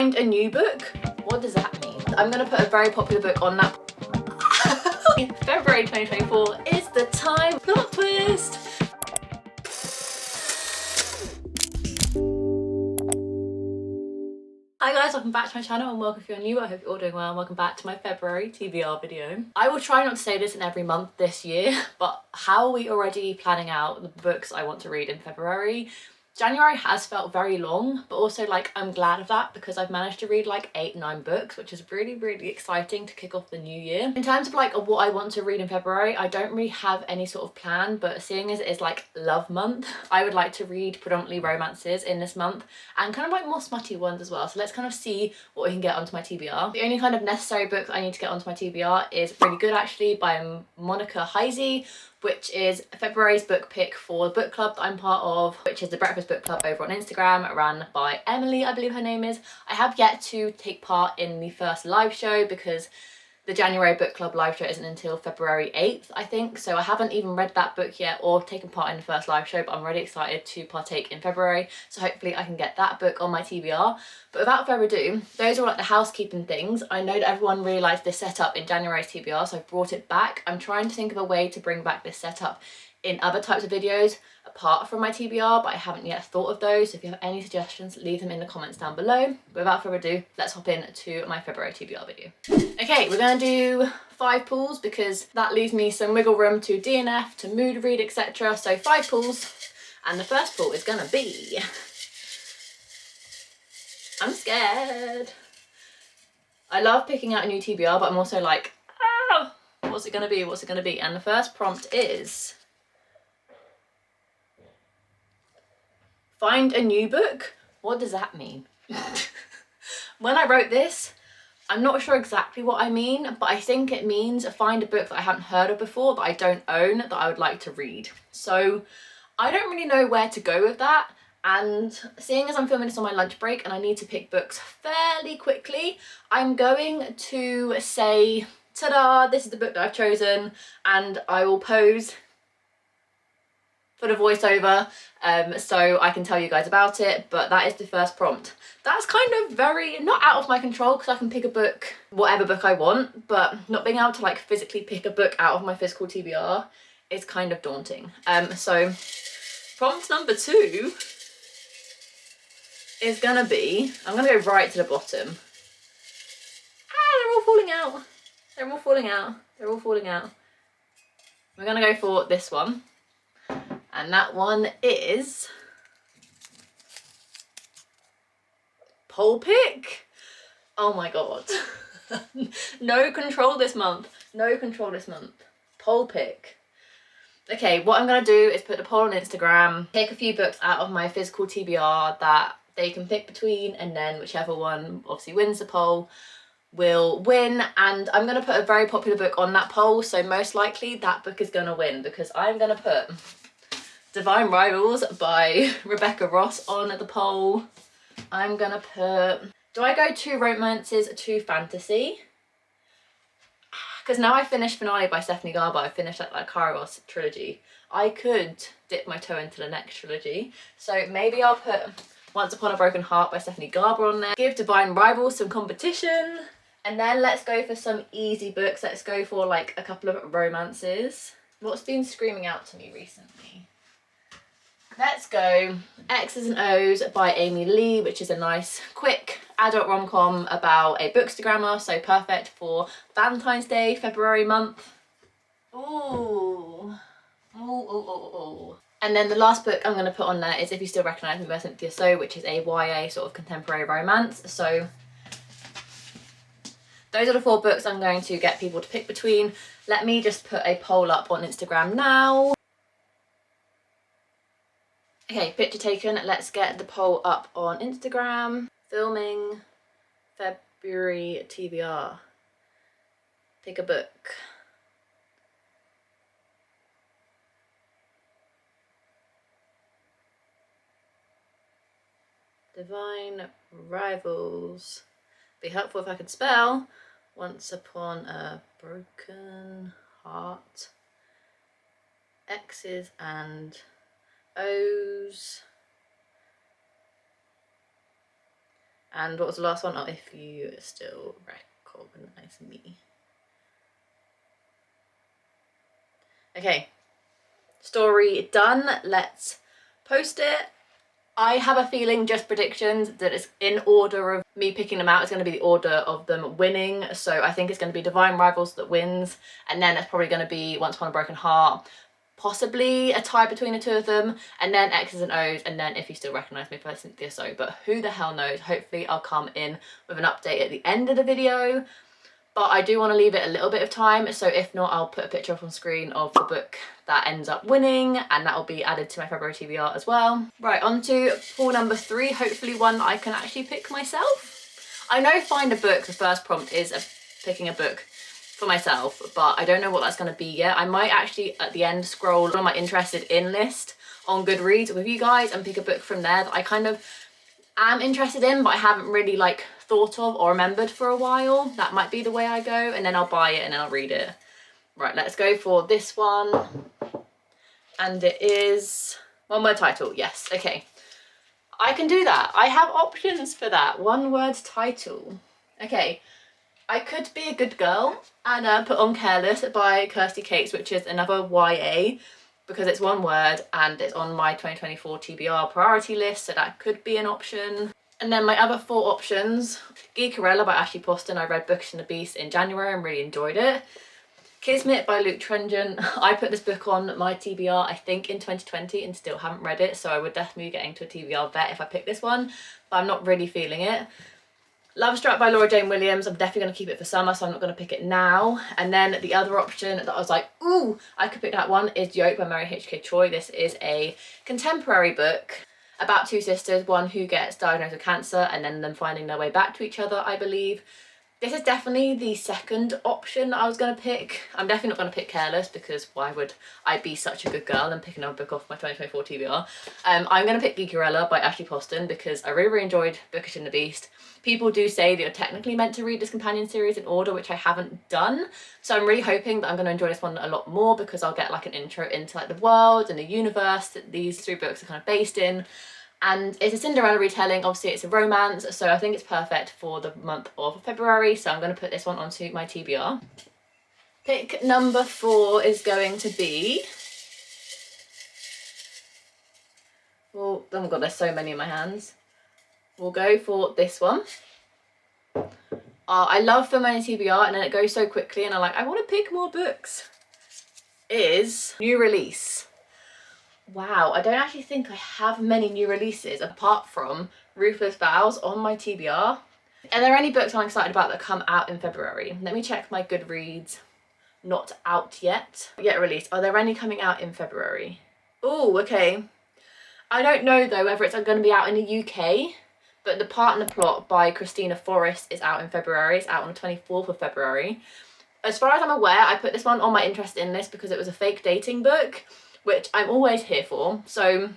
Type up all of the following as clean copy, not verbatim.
Find a new book? What does that mean? I'm gonna put a very popular book on that. February 2024 is the time. Plot twist! Hi guys, welcome back to my channel and welcome if you're new. I hope you're all doing well and welcome back to my February TBR video. I will try not to say this in every month this year, but how are we already planning out the books I want to read in February? January has felt very long, but also like I'm glad of that because I've managed to read like 8-9 books, which is really exciting to kick off the new year. In terms of like what I want to read in February, I don't really have any sort of plan, but seeing as it is like love month, I would like to read predominantly romances in this month and kind of like more smutty ones as well. So let's kind of see what we can get onto my TBR. The only kind of necessary book that I need to get onto my TBR is Really Good Actually by Monica Heisey, which is February's book pick for the book club that I'm part of, which is the Breakfast Book Club over on Instagram, run by Emily, I believe her name is. I have yet to take part in the first live show because the January book club live show isn't until February 8th, I think. So I haven't even read that book yet or taken part in the first live show, but I'm really excited to partake in February. So hopefully I can get that book on my TBR. But without further ado, those are like the housekeeping things. I know that everyone really liked this setup in January's TBR, so I've brought it back. I'm trying to think of a way to bring back this setup in other types of videos apart from my TBR, but I haven't yet thought of those. So if you have any suggestions, leave them in the comments down below. But without further ado, let's hop into my February TBR video. Okay, we're gonna do 5 pulls because that leaves me some wiggle room to DNF, to mood read, etc. So 5 pulls, and the first pull is gonna be, I'm scared. I love picking out a new TBR, but I'm also like, ah, what's it gonna be? What's it gonna be? And the first prompt is, find a new book? What does that mean? When I wrote this, I'm not sure exactly what I mean, but I think it means find a book that I haven't heard of before, that I don't own, that I would like to read. So I don't really know where to go with that. And seeing as I'm filming this on my lunch break and I need to pick books fairly quickly, I'm going to say, ta-da, this is the book that I've chosen, and I will pose for the voiceover so I can tell you guys about it. But that is the first prompt. That's kind of very not out of my control because I can pick a book, whatever book I want, but not being able to like physically pick a book out of my physical TBR is kind of daunting. So prompt number 2 is gonna be, I'm gonna go right to the bottom. They're all falling out. They're all falling out. They're all falling out. We're gonna go for this one. And that one is Poll Pick. Oh my god. No control this month. No control this month. Poll Pick. Okay, what I'm gonna do is put the poll on Instagram, take a few books out of my physical TBR that they can pick between, and then whichever one obviously wins the poll will win. And I'm gonna put a very popular book on that poll, so most likely that book is gonna win because I'm gonna put Divine Rivals by Rebecca Ross on the poll. I'm gonna put, do I go 2 romances, 2 fantasy? Because now I finished Finale by Stephanie Garber, I finished like Kairos trilogy. I could dip my toe into the next trilogy. So maybe I'll put Once Upon a Broken Heart by Stephanie Garber on there. Give Divine Rivals some competition. And then let's go for some easy books. Let's go for like a couple of romances. What's been screaming out to me recently? Let's go X's and O's by Amy Lee, which is a nice, quick adult rom-com about a bookstagrammer, so perfect for Valentine's Day, February month. Ooh. Ooh. And then the last book I'm going to put on there is If You Still Recognise Me by Cynthia So, which is a YA sort of contemporary romance. So those are the 4 books I'm going to get people to pick between. Let me just put a poll up on Instagram now. Okay, picture taken. Let's get the poll up on Instagram. Filming February TBR. Pick a book. Divine Rivals. Be helpful if I could spell. Once Upon a Broken Heart. X's and O's. And what was the last one? Oh, if you still recognize me. Okay, story done. Let's post it. I have a feeling, just predictions, that it's in order of me picking them out. It's going to be the order of them winning. So I think it's going to be Divine Rivals that wins. And then it's probably going to be Once Upon a Broken Heart. Possibly a tie between the two of them. And then X's and O's. And then If You Still Recognise Me by Cynthia So. But who the hell knows? Hopefully I'll come in with an update at the end of the video. But I do want to leave it a little bit of time, so if not, I'll put a picture up on screen of the book that ends up winning, and that will be added to my February TBR as well. Right, on to pool number 3, hopefully one I can actually pick myself. I know find a book, the first prompt is picking a book for myself, but I don't know what that's going to be yet. I might actually at the end scroll on my interested in list on Goodreads with you guys and pick a book from there that I kind of am interested in, but I haven't really like thought of or remembered for a while. That might be the way I go, and then I'll buy it and then I'll read it. Right, let's go for this one. And it is one word title. Yes, okay. I can do that. I have options for that. One word title. Okay, I could be a good girl and put on Careless by Kirsty Cates, which is another YA, because it's one word and it's on my 2024 TBR priority list, so that could be an option. And then my other 4 options: Geekerella by Ashley Poston. I read Books and the Beast in January and really enjoyed it. Kismet by Luke Trengen. I put this book on my TBR, I think, in 2020 and still haven't read it, so I would definitely be getting to a TBR vet if I pick this one, but I'm not really feeling it. Love Struck by Laura Jane Williams. I'm definitely going to keep it for summer, so I'm not going to pick it now. And then the other option that I was like, ooh, I could pick that one, is Yoke by Mary H.K. Choi. This is a contemporary book about 2 sisters, one who gets diagnosed with cancer and then them finding their way back to each other, I believe. This is definitely the second option that I was going to pick. I'm definitely not going to pick Careless, because why would I be such a good girl and pick another book off my 2024 TBR? I'm going to pick Geekerella by Ashley Poston because I really enjoyed Bookish and the Beast. People do say that you're technically meant to read this companion series in order, which I haven't done. So I'm really hoping that I'm going to enjoy this one a lot more, because I'll get like an intro into like the world and the universe that these 3 books are kind of based in. And it's a Cinderella retelling. Obviously it's a romance, so I think it's perfect for the month of February, so I'm going to put this one onto my TBR. Pick number 4 is going to be, well, oh my god, there's so many in my hands. We'll go for this one. I love filming a TBR and then it goes so quickly and I'm like, I want to pick more books. Is new release. Wow, I don't actually think I have many new releases apart from Ruthless Vows on my TBR. Are there any books I'm excited about that come out in February? Let me check my Goodreads. Not out yet. Yet released. Are there any coming out in February? Oh, okay. I don't know though whether it's going to be out in the UK, but The Partner Plot by Christina Forrest is out in February. It's out on the 24th of February. As far as I'm aware, I put this one on my interest in list because it was a fake dating book, which I'm always here for. So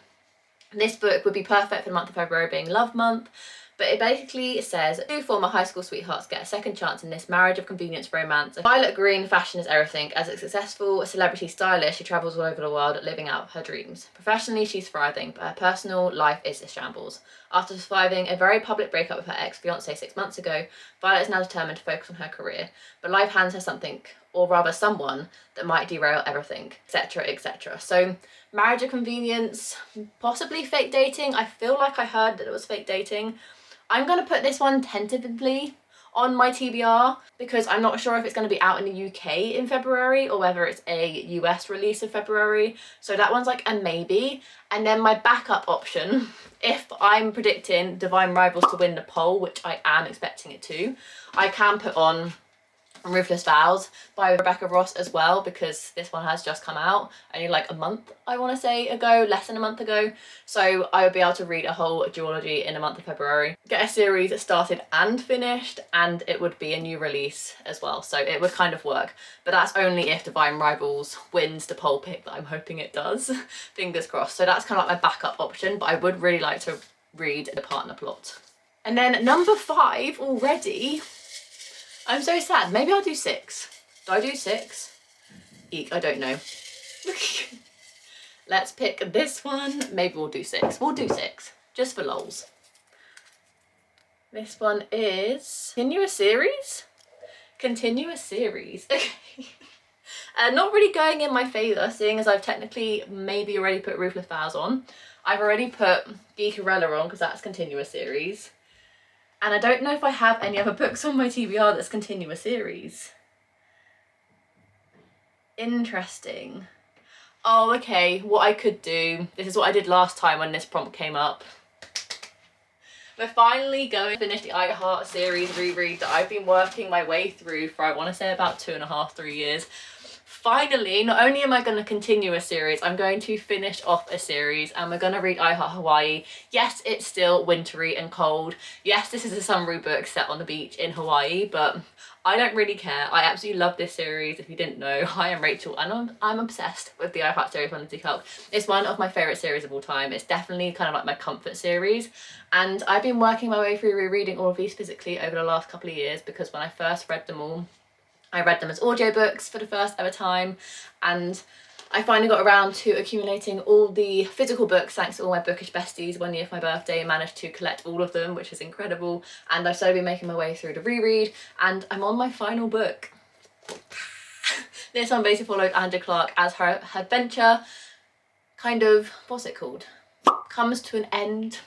this book would be perfect for the month of February, being Love Month. But it basically says, 2 former high school sweethearts get a second chance in this marriage of convenience romance. Violet Green, fashion is everything. As a successful celebrity stylist, she travels all over the world living out her dreams. Professionally, she's thriving, but her personal life is a shambles. After surviving a very public breakup with her ex-fiancé 6 months ago, Violet is now determined to focus on her career. But life hands her something, or rather someone, that might derail everything, etc, etc. So, marriage of convenience, possibly fake dating. I feel like I heard that it was fake dating. I'm going to put this one tentatively on my TBR because I'm not sure if it's going to be out in the UK in February or whether it's a US release in February. So that one's like a maybe. And then my backup option, if I'm predicting Divine Rivals to win the poll, which I am expecting it to, I can put on Ruthless Vows by Rebecca Ross as well, because this one has just come out only like a month, I want to say, ago, less than a month ago. So I would be able to read a whole duology in the month of February, get a series started and finished, and it would be a new release as well. So it would kind of work, but that's only if Divine Rivals wins the poll pick that I'm hoping it does. Fingers crossed. So that's kind of like my backup option, but I would really like to read The Partner Plot. And then number 5 already. I'm so sad. Maybe I'll do 6. Do I do 6? Eek, I don't know. Let's pick this one. Maybe we'll do 6. We'll do 6. Just for lols. This one is Continuous Series? Continuous Series, okay. Not really going in my favour, seeing as I've technically maybe already put Ruthless Vows on. I've already put Geekerella on because that's Continuous Series. And I don't know if I have any other books on my TBR that's Continuous Series. Interesting. Oh, okay, what I could do, this is what I did last time when this prompt came up. We're finally going to finish the I Heart series reread that I've been working my way through for, I want to say, about 2.5, 3 years. Finally, not only am I going to continue a series, I'm going to finish off a series and we're going to read I Heart Hawaii. Yes, it's still wintry and cold. Yes, this is a summery book set on the beach in Hawaii, but I don't really care. I absolutely love this series. If you didn't know, I am Rachel and I'm obsessed with the I Heart series Fantasy Calc. It's one of my favourite series of all time. It's definitely kind of like my comfort series. And I've been working my way through rereading all of these physically over the last couple of years because when I first read them all, I read them as audiobooks for the first ever time, and I finally got around to accumulating all the physical books thanks to all my bookish besties. 1 year for my birthday, managed to collect all of them, which is incredible, and I've slowly been making my way through the reread and I'm on my final book. This one basically follows Angela Clark as her adventure kind of, what's it called, comes to an end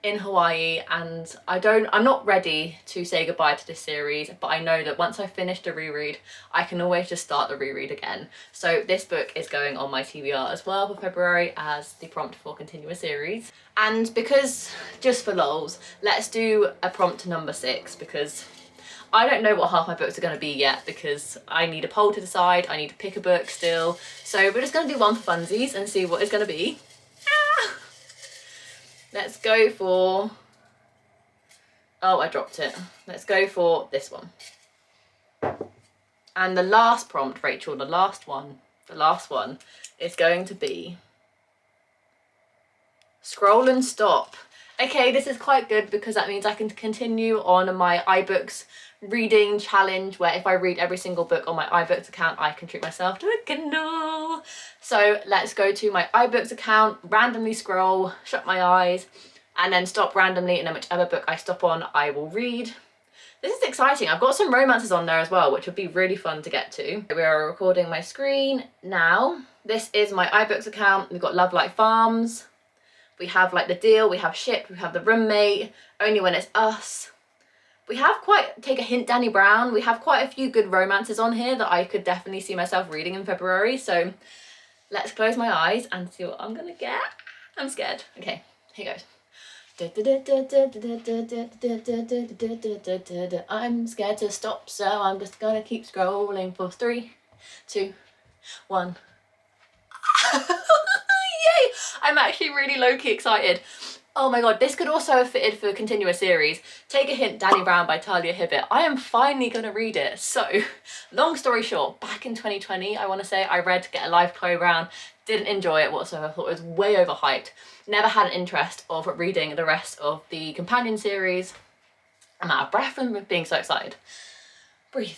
in Hawaii, and I'm not ready to say goodbye to this series, but I know that once I finish the reread I can always just start the reread again. So this book is going on my TBR as well for February as the prompt for Continuous Series. And because, just for lols, let's do a prompt number 6 because I don't know what half my books are going to be yet because I need a poll to decide, I need to pick a book still. So we're just going to do one for funsies and see what it's going to be. Let's go for, oh, I dropped it. Let's go for this one. And the last prompt, Rachel, the last one is going to be Scroll and Stop. Okay, this is quite good because that means I can continue on my iBooks reading challenge where if I read every single book on my iBooks account, I can treat myself to a Kindle. So let's go to my iBooks account, randomly scroll, shut my eyes, and then stop randomly, and then whichever book I stop on, I will read. This is exciting. I've got some romances on there as well, which would be really fun to get to. We are recording my screen now. This is my iBooks account. We've got Love Like Farms. We have Like the Deal, we have Ship, we have The Roommate, Only When It's Us. We have quite, take a hint, Danny Brown. We have quite a few good romances on here that I could definitely see myself reading in February. So let's close my eyes and see what I'm gonna get. I'm scared. Okay, here goes. I'm scared to stop, so I'm just gonna keep scrolling for 3, 2, 1. Yay! I'm actually really low-key excited. Oh my god, this could also have fitted for a Continuous Series. Take a Hint, Danny Brown by Talia Hibbert. I am finally gonna read it. So, long story short, back in 2020, I want to say, I read Get a Life, Chloe Brown. Didn't enjoy it whatsoever. I thought it was way overhyped. Never had an interest of reading the rest of the companion series. I'm out of breath from being so excited. Breathe.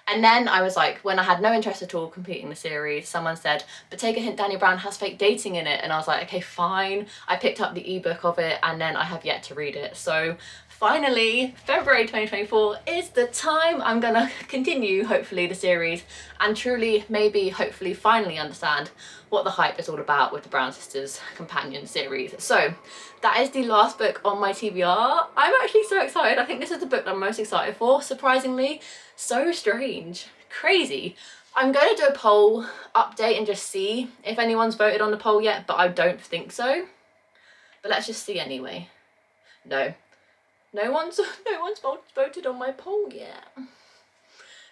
And then I was like, when I had no interest at all completing the series, someone said, but take a hint, Danny Brown has fake dating in it. And I was like, okay, fine. I picked up the ebook of it and then I have yet to read it. So finally, February 2024 is the time I'm gonna continue, hopefully, the series and truly, maybe, hopefully, finally understand what the hype is all about with the Brown Sisters companion series. So that is the last book on my TBR. I'm actually so excited. I think this is the book I'm most excited for, surprisingly. So strange, crazy. I'm going to do a poll update and just see if anyone's voted on the poll yet, but I don't think so. But let's just see anyway. No one's voted on my poll yet.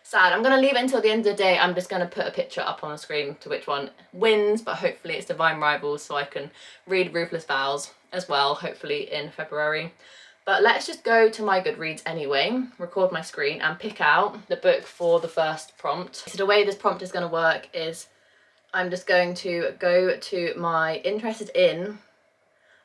Sad. I'm going to leave it until the end of the day. I'm just going to put a picture up on the screen to which one wins, but hopefully it's Divine Rivals so I can read Ruthless Vows as well, hopefully in February. But let's just go to my Goodreads anyway, record my screen and pick out the book for the first prompt. So the way this prompt is going to work is I'm just going to go to my interested in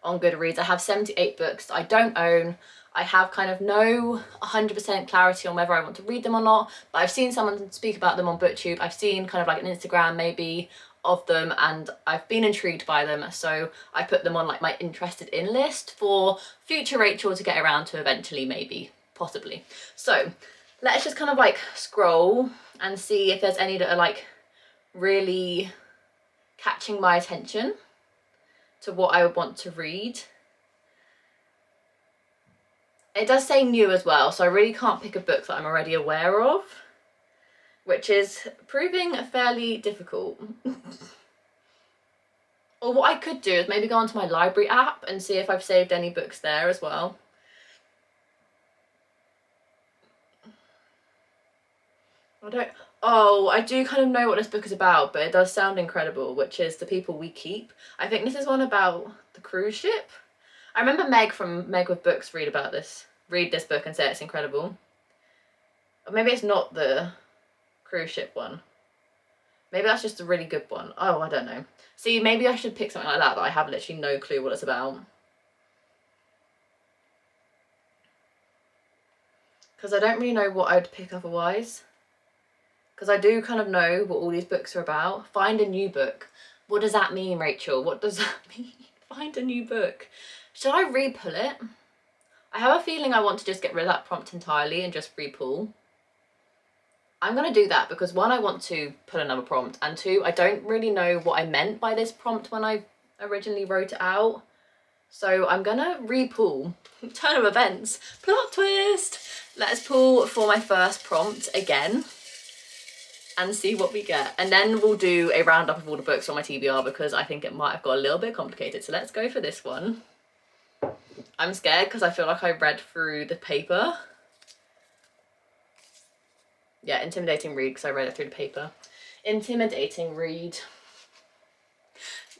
on Goodreads. I have 78 books that I don't own. I have kind of no 100% clarity on whether I want to read them or not, but I've seen someone speak about them on BookTube. I've seen kind of like an Instagram maybe of them and I've been intrigued by them, so I put them on like my interested in list for future Rachel to get around to eventually, maybe, possibly. So let's just kind of like scroll and see if there's any that are like really catching my attention to what I would want to read. It does say new as well, so I really can't pick a book that I'm already aware of, which is proving fairly difficult. Or what I could do is maybe go onto my library app and see if I've saved any books there as well. I do kind of know what this book is about, but it does sound incredible, which is The People We Keep. I think this is one about the cruise ship. I remember Meg from Meg with Books read this book and say it's incredible. Or maybe it's not the cruise ship one. Maybe that's just a really good one. Oh, I don't know. See, maybe I should pick something like that I have literally no clue what it's about. Because I don't really know what I would pick otherwise. Because I do kind of know what all these books are about. Find a new book. What does that mean, Rachel? What does that mean? Find a new book. Should I re-pull it? I have a feeling I want to just get rid of that prompt entirely and just re-pull. I'm going to do that because 1, I want to put another prompt, and 2, I don't really know what I meant by this prompt when I originally wrote it out. So I'm going to re-pull. Turn of events. Plot twist! Let's pull for my first prompt again and see what we get. And then we'll do a roundup of all the books on my TBR because I think it might have got a little bit complicated. So let's go for this one. I'm scared because I feel like I read through the paper. Yeah, intimidating read because I read it through the paper. Intimidating read.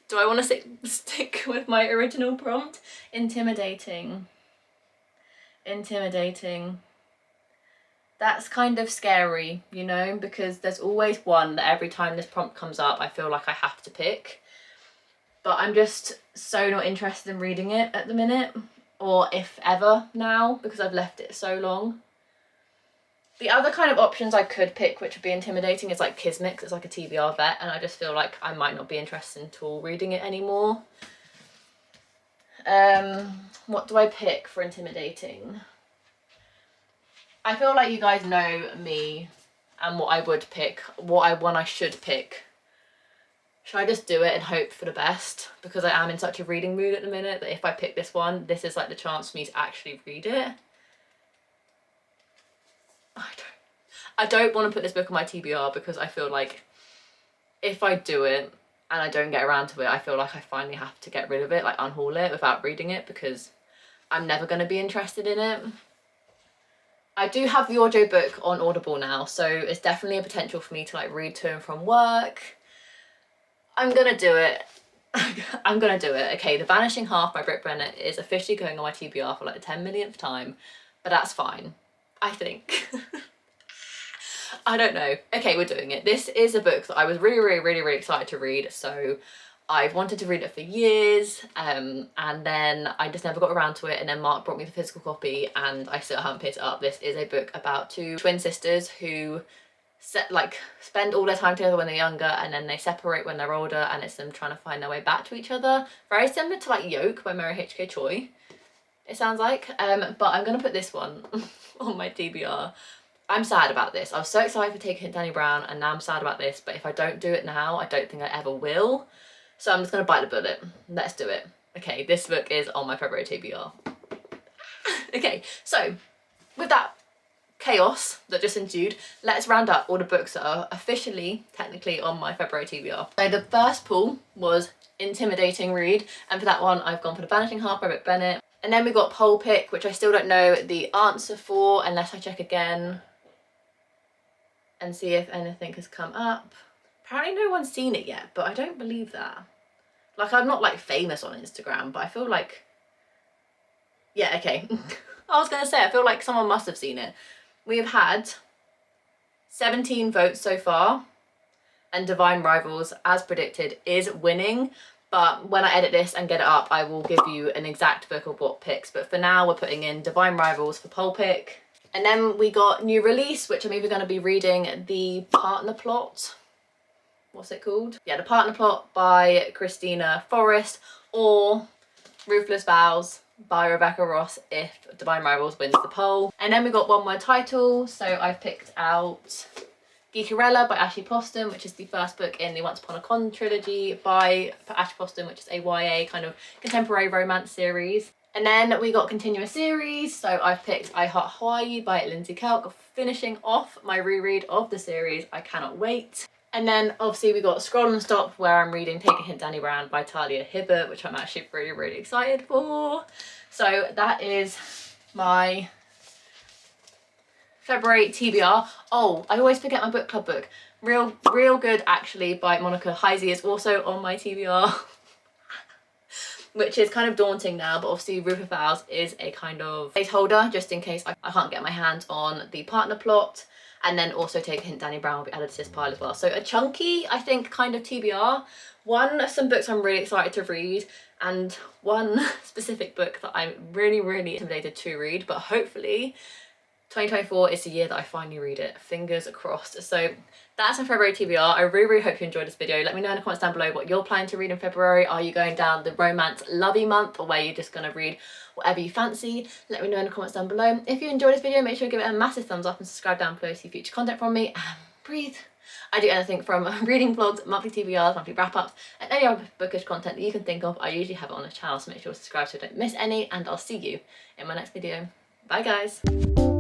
Do I want to stick with my original prompt? Intimidating. Intimidating. That's kind of scary, you know, because there's always one that every time this prompt comes up, I feel like I have to pick. But I'm just so not interested in reading it at the minute, or if ever now, because I've left it so long. The other kind of options I could pick, which would be intimidating, is like Kismet. It's like a TBR vet, and I just feel like I might not be interested at all reading it anymore. What do I pick for intimidating? I feel like you guys know me and what I would pick, what I should pick. Should I just do it and hope for the best? Because I am in such a reading mood at the minute that if I pick this one, this is like the chance for me to actually read it. I don't want to put this book on my TBR because I feel like if I do it and I don't get around to it, I feel like I finally have to get rid of it, like unhaul it without reading it, because I'm never going to be interested in it. I do have the audiobook on Audible now, so it's definitely a potential for me to like read to and from work. I'm gonna do it. I'm gonna do it. Okay, The Vanishing Half by Britt Bennett is officially going on my TBR for like the 10 millionth time, but that's fine, I think. I don't know. Okay, we're doing it. This is a book that I was really excited to read, so I've wanted to read it for years, and then I just never got around to it, and then Mark brought me the physical copy and I still haven't picked it up. This is a book about 2 twin sisters who spend all their time together when they're younger, and then they separate when they're older, and it's them trying to find their way back to each other. Very similar to like Yoke by Mary H.K. Choi, it sounds like. But I'm gonna put this one on my TBR. I'm sad about this. I was so excited for Taking It Danny Brown, and now I'm sad about this, but if I don't do it now, I don't think I ever will. So I'm just gonna bite the bullet. Let's do it. Okay, this book is on my February TBR. Okay, so with that chaos that just ensued, let's round up all the books that are officially, technically on my February TBR. So the first pull was Intimidating Read, and for that one I've gone for The Vanishing Half by Britt Bennett. And then we got Poll Pick, which I still don't know the answer for unless I check again and see if anything has come up. Apparently no one's seen it yet, but I don't believe that. Like, I'm not like famous on Instagram, but I feel like, yeah, okay. I was gonna say, I feel like someone must have seen it. We have had 17 votes so far, and Divine Rivals, as predicted, is winning. But when I edit this and get it up, I will give you an exact book of what picks. But for now, we're putting in Divine Rivals for Poll Pick. And then we got New Release, which I'm either going to be reading The Partner Plot, what's it called? Yeah, The Partner Plot by Christina Forrest, or Ruthless Vows by Rebecca Ross if Divine Rivals wins the poll. And then we got one more title, so I've picked out Geekerella by Ashley Poston, which is the first book in the Once Upon a Con trilogy by Ashley Poston, which is a YA kind of contemporary romance series. And then we got continuous series, so I've picked I Heart Hawaii by Lindsay Kelk, finishing off my reread of the series. I cannot wait. And then obviously we got Scroll and Stop, where I'm reading Take a Hint Danny Brown by Talia Hibbert, which I'm actually really excited for. So that is my February TBR. Oh, I always forget my book club book. Real Good Actually by Monica Heisey is also on my TBR. Which is kind of daunting now, but obviously Ruthless Vows is a kind of placeholder just in case I can't get my hands on The Partner Plot. And then also Take a Hint Danny Brown will be added to this pile as well. So a chunky, I think, kind of TBR. Some books I'm really excited to read, and one specific book that I'm really intimidated to read, but hopefully 2024 is the year that I finally read it. Fingers crossed. So that's my February TBR. I really hope you enjoyed this video. Let me know in the comments down below what you're planning to read in February. Are you going down the romance lovey month, or where you're just going to read whatever you fancy? Let me know in the comments down below. If you enjoyed this video, make sure you give it a massive thumbs up and subscribe down below to see future content from me. Breathe. I do anything from reading vlogs, monthly TBRs, monthly wrap-ups, and any other bookish content that you can think of. I usually have it on the channel, so make sure to subscribe so you don't miss any, and I'll see you in my next video. Bye guys.